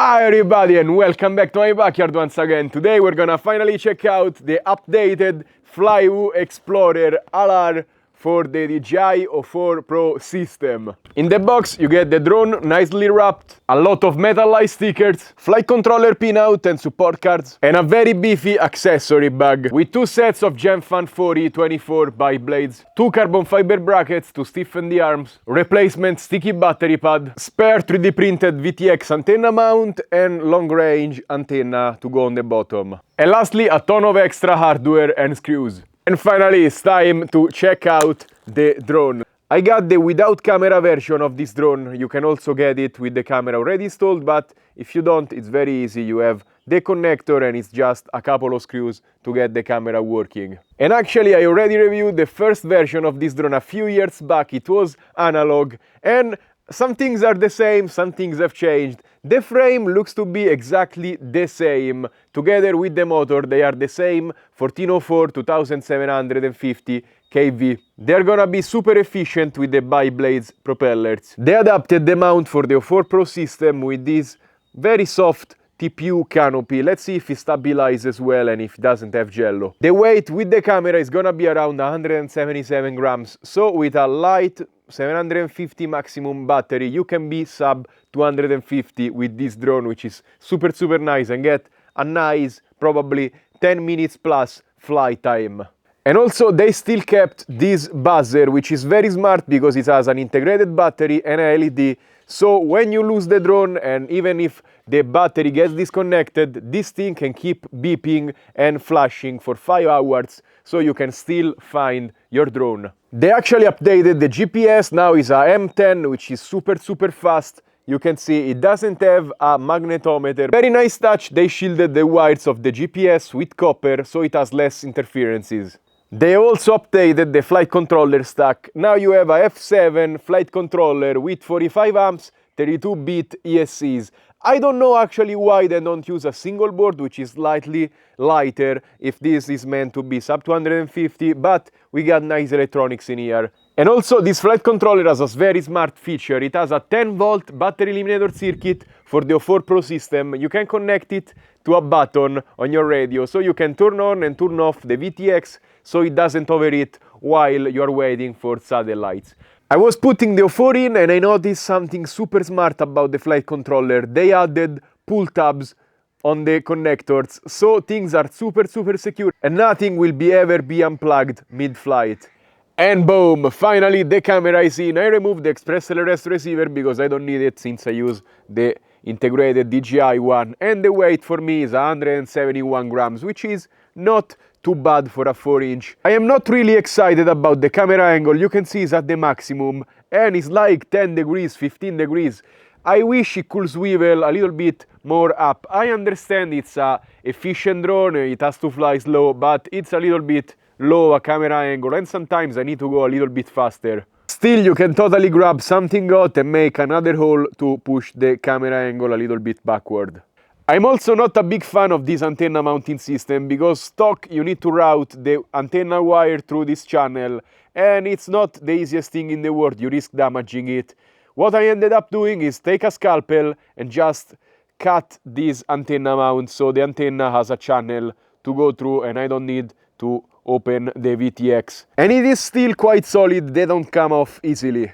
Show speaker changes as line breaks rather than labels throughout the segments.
Hi everybody and welcome back to my backyard once again. Today we're gonna finally check out the updated Flywoo Explorer LR for the DJI O4 Pro system. In the box you get the drone nicely wrapped, a lot of metallized stickers, flight controller pinout and support cards, and a very beefy accessory bag with two sets of Gemfan 40-24 bike blades, two carbon fiber brackets to stiffen the arms, replacement sticky battery pad, spare 3D printed VTX antenna mount, and long range antenna to go on the bottom. And lastly, a ton of extra hardware and screws. And finally, it's time to check out the drone. I got the without camera version of this drone. You can also get it with the camera already installed, but if you don't, it's very easy. You have the connector and it's just a couple of screws to get the camera working. And actually, I already reviewed the first version of this drone a few years back. It was analog, and some things are the same, some things have changed. The frame looks to be exactly the same. Together with the motor, they are the same 1404 2750 kV. They're gonna be super efficient with the bi-blades propellers. They adapted the mount for the O4 Pro system with this very soft TPU canopy. Let's see if it stabilizes well and if it doesn't have jello. The weight with the camera is gonna be around 177 grams. So with a light 750 maximum battery, you can be sub 250 with this drone, which is super nice, and get a nice, probably 10 minutes plus flight time. And also they still kept this buzzer, which is very smart because it has an integrated battery and a LED. So when you lose the drone, and even if the battery gets disconnected, this thing can keep beeping and flashing for 5 hours, so you can still find your drone. They actually updated the GPS. Now is a M10, which is super fast. You can see it doesn't have a magnetometer. Very nice touch. They shielded the wires of the GPS with copper, so it has less interferences. They also updated the flight controller stack. Now you have a F7 flight controller with 45 amps, 32-bit ESCs. I don't know actually why they don't use a single board, which is slightly lighter if this is meant to be sub 250, but we got nice electronics in here. And also this flight controller has a very smart feature. It has a 10-volt battery eliminator circuit for the O4 Pro system. You can connect it to a button on your radio, so you can turn on and turn off the VTX so it doesn't overheat while you're waiting for satellites. I was putting the O4 in and I noticed something super smart about the flight controller. They added pull tabs on the connectors, so things are super secure and nothing will ever be unplugged mid-flight. And boom, finally the camera is in. I removed the express LRS receiver because I don't need it since I use the integrated DJI one, and the weight for me is 171 grams, which is not too bad for a 4-inch. I am not really excited about the camera angle. You can see it's at the maximum and it's like 10 degrees, 15 degrees. I wish it could swivel a little bit more up. I understand it's a efficient drone, it has to fly slow, but it's a little bit low a camera angle and sometimes I need to go a little bit faster. Still, you can totally grab something hot and make another hole to push the camera angle a little bit backward. I'm also not a big fan of this antenna mounting system because stock you need to route the antenna wire through this channel and it's not the easiest thing in the world. You risk damaging it. What I ended up doing is take a scalpel and just cut this antenna mount so the antenna has a channel to go through and I don't need to open the VTX. And it is still quite solid, they don't come off easily.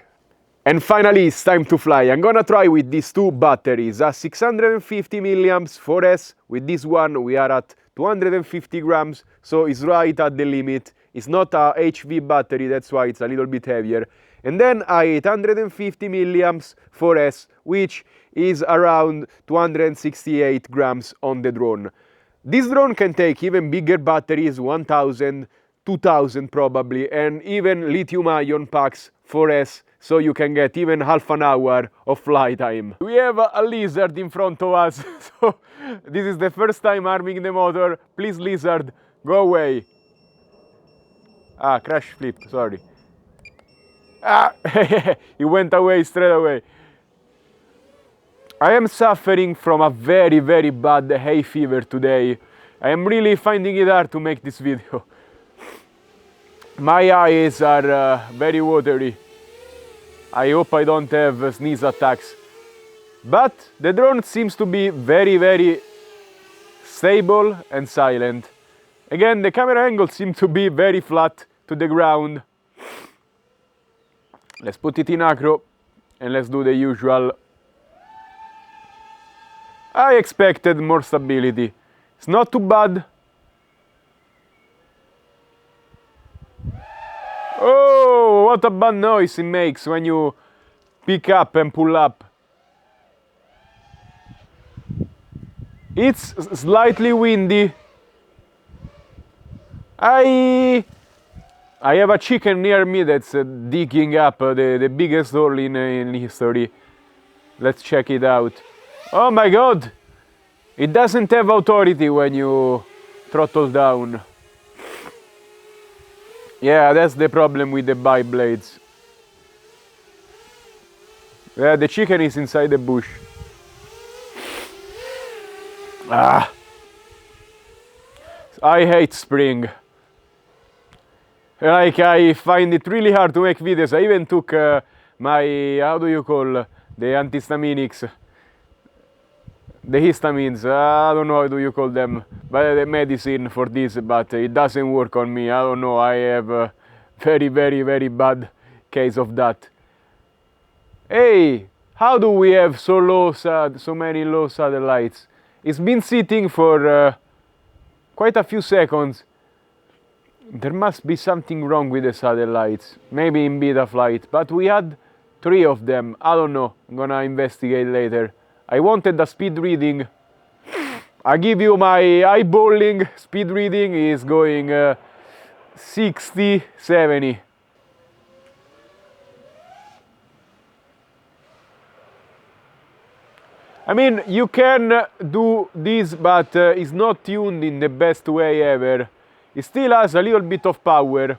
And finally, it's time to fly. I'm gonna try with these two batteries, a 650 milliamps 4S. With this one, we are at 250 grams, so it's right at the limit. It's not a HV battery, that's why it's a little bit heavier. And then a 850 milliamps 4S, which is around 268 grams on the drone. This drone can take even bigger batteries, 1000, 2000 probably, and even lithium-ion packs 4S, so you can get even half an hour of flight time. We have a lizard in front of us, so this is the first time arming the motor. Please, lizard, go away. Ah, crash flipped, sorry. Ah, he went away straight away. I am suffering from a very bad hay fever today. I am really finding it hard to make this video. My eyes are very watery. I hope I don't have sneeze attacks. But the drone seems to be very stable and silent. Again, the camera angle seems to be very flat to the ground. Let's put it in acro and let's do the usual. I expected more stability. It's not too bad. Oh, what a bad noise it makes when you pick up and pull up. It's slightly windy. I have a chicken near me that's digging up the biggest hole in history. Let's check it out. Oh my god! It doesn't have authority when you throttle down. Yeah, that's the problem with the bike blades. Yeah, the chicken is inside the bush. Ah! I hate spring. Like, I find it really hard to make videos. I even took my, how do you call, the antihistaminics. The histamines, I don't know how do you call them, but the medicine for this, but it doesn't work on me. I don't know, I have a very bad case of that. Hey, how do we have so many low satellites? It's been sitting for quite a few seconds. There must be something wrong with the satellites, maybe in beta flight, but we had 3 of them. I don't know, I'm gonna investigate later. I wanted a speed reading. I give you my eyeballing speed reading is going 60, 70. I mean, you can do this, but it's not tuned in the best way ever. It still has a little bit of power,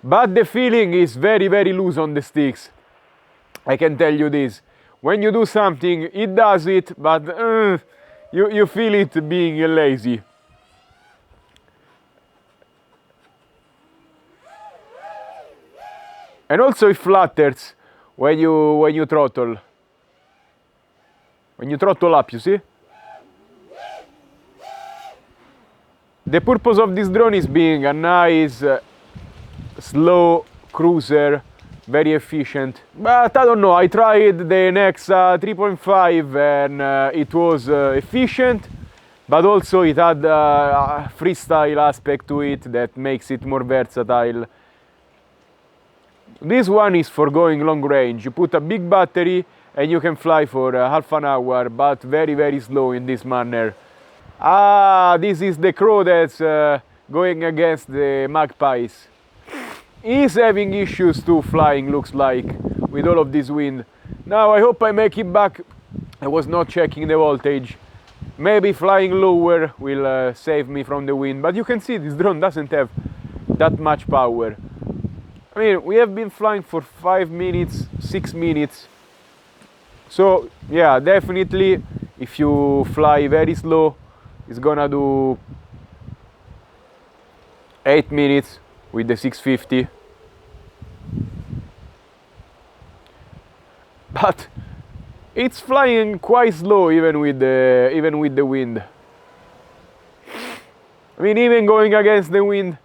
but the feeling is very loose on the sticks. I can tell you this. When you do something, it does it, but you feel it being lazy. And also it flutters when you throttle. When you throttle up, you see? The purpose of this drone is being a nice, slow cruiser, very efficient. But I don't know, I tried the Nexa 3.5 and it was efficient, but also it had a freestyle aspect to it that makes it more versatile. This one is for going long range. You put a big battery and you can fly for half an hour, but very slow in this manner. Ah, this is the crow that's going against the magpies. He's having issues too flying, looks like, with all of this wind. Now I hope I make it back. I was not checking the voltage. Maybe flying lower will save me from the wind, but you can see this drone doesn't have that much power. I mean, we have been flying for 5 minutes, 6 minutes. So yeah, definitely if you fly very slow, it's gonna do 8 minutes with the 650. But it's flying quite slow even with the wind. I mean, even going against the wind.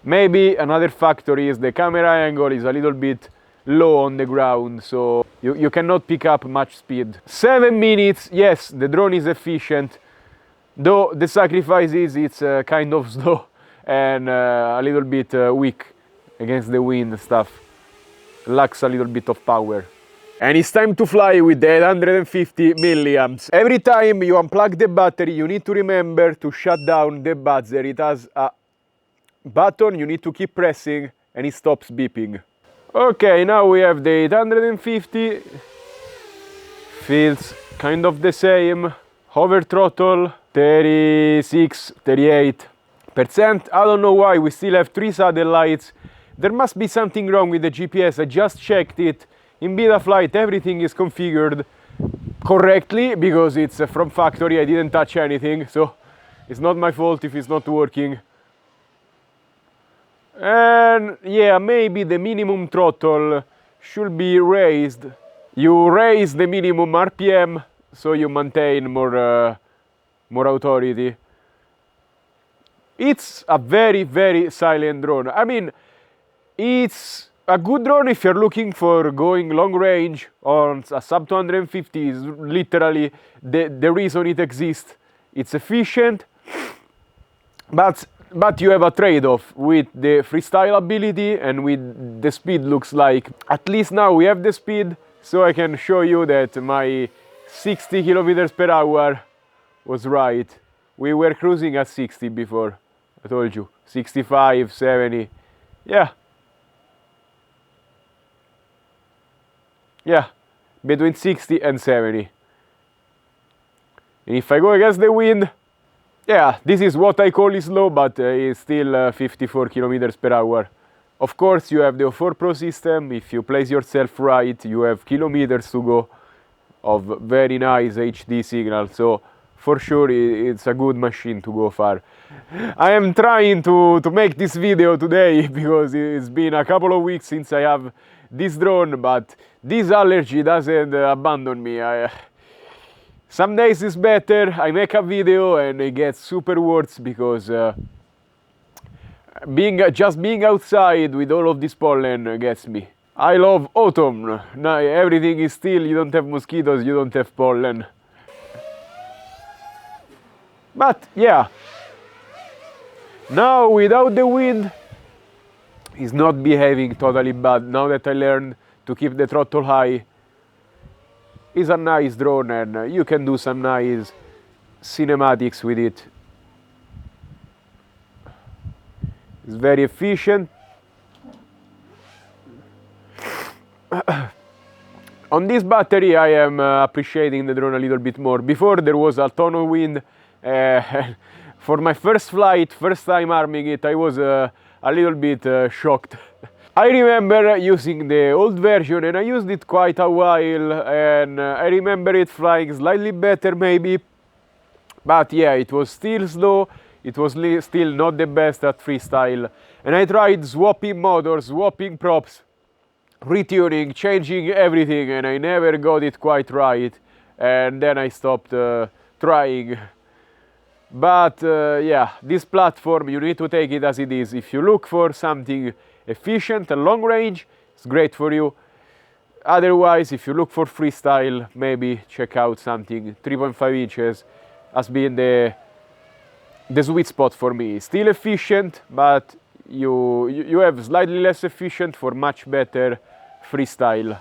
Maybe another factor is the camera angle is a little bit low on the ground, so you cannot pick up much speed. 7 minutes, yes, the drone is efficient, though the sacrifice is it's kind of slow and a little bit weak against the wind and stuff. Lacks a little bit of power. And it's time to fly with the 850 milliamps. Every time you unplug the battery, you need to remember to shut down the buzzer. It has a button you need to keep pressing and it stops beeping. Okay, now we have the 850. Feels kind of the same. Hover throttle 36, 38%. I don't know why we still have 3 satellites. There must be something wrong with the GPS. I just checked it. In beta flight everything is configured correctly because it's from factory. I didn't touch anything, so it's not my fault if it's not working. And yeah, maybe the minimum throttle should be raised. You raise the minimum RPM, so you maintain more authority. It's a very, very silent drone. I mean, it's a good drone if you're looking for going long range on a sub 250. Is literally the reason it exists. It's efficient, but you have a trade-off with the freestyle ability and with the speed. Looks like, at least now we have the speed, so I can show you that my 60 kilometers per hour was right. We were cruising at 60 before. I told you, 65, 70, yeah, between 60 and 70. And if I go against the wind, yeah, this is what I call slow, but it's still 54 kilometers per hour. Of course, you have the O4 Pro system. If you place yourself right, you have kilometers to go of very nice HD signal. So for sure, it's a good machine to go far. I am trying to make this video today because it's been a couple of weeks since I have this drone, but this allergy doesn't abandon me. Some days it's better, I make a video and it gets super worse because just being outside with all of this pollen gets me. I love autumn. Now everything is still, you don't have mosquitoes, you don't have pollen. But yeah, now without the wind, it's not behaving totally bad. Now that I learned to keep the throttle high, it's a nice drone and you can do some nice cinematics with it. It's very efficient. On this battery I am appreciating the drone a little bit more. Before there was a ton of wind. For my first flight, first time arming it, I was a little bit shocked. I remember using the old version and I used it quite a while and I remember it flying slightly better maybe, but yeah, it was still slow, it was still not the best at freestyle, and I tried swapping motors, swapping props, retuning, changing everything, and I never got it quite right, and then I stopped trying. But yeah, this platform, you need to take it as it is. If you look for something efficient and long range, it's great for you. Otherwise, if you look for freestyle, maybe check out something 3.5 inches as being the sweet spot for me. Still efficient, but you have slightly less efficient for much better freestyle.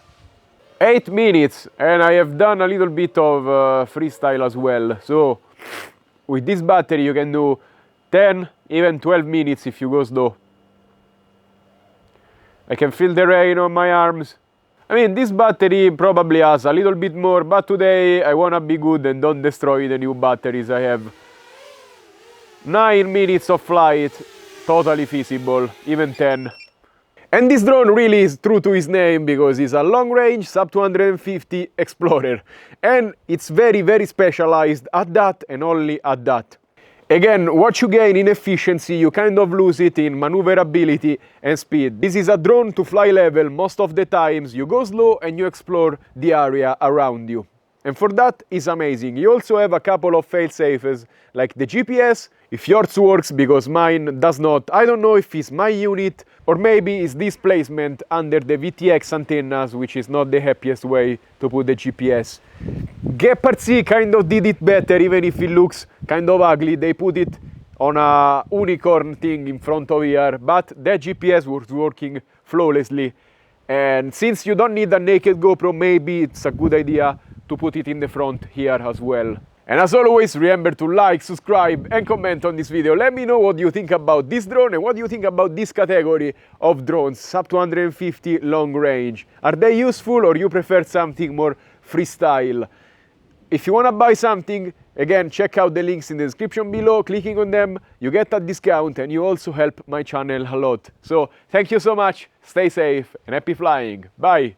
8 minutes, and I have done a little bit of freestyle as well. So with this battery you can do 10, even 12 minutes if you go slow. I can feel the rain on my arms. I mean, this battery probably has a little bit more, but today I wanna be good and don't destroy the new batteries I have. 9 minutes of flight, totally feasible, even 10. And this drone really is true to his name because it's a long-range sub 250 Explorer. And it's very, very specialized at that and only at that. Again, what you gain in efficiency, you kind of lose it in maneuverability and speed. This is a drone to fly level. Most of the times you go slow and you explore the area around you. And for that, it's amazing. You also have a couple of fail-safes, like the GPS, if yours works, because mine does not. I don't know if it's my unit, or maybe it's this placement under the VTX antennas, which is not the happiest way to put the GPS. Gepard C kind of did it better, even if it looks kind of ugly. They put it on a unicorn thing in front of here, but that GPS was working flawlessly. And since you don't need a naked GoPro, maybe it's a good idea to put it in the front here as well. And as always, remember to like, subscribe and comment on this video. Let me know what you think about this drone and what you think about this category of drones, sub 250 long range. Are they useful or you prefer something more freestyle? If you want to buy something, again, check out the links in the description below. Clicking on them, you get a discount and you also help my channel a lot. So thank you so much, stay safe and happy flying. Bye!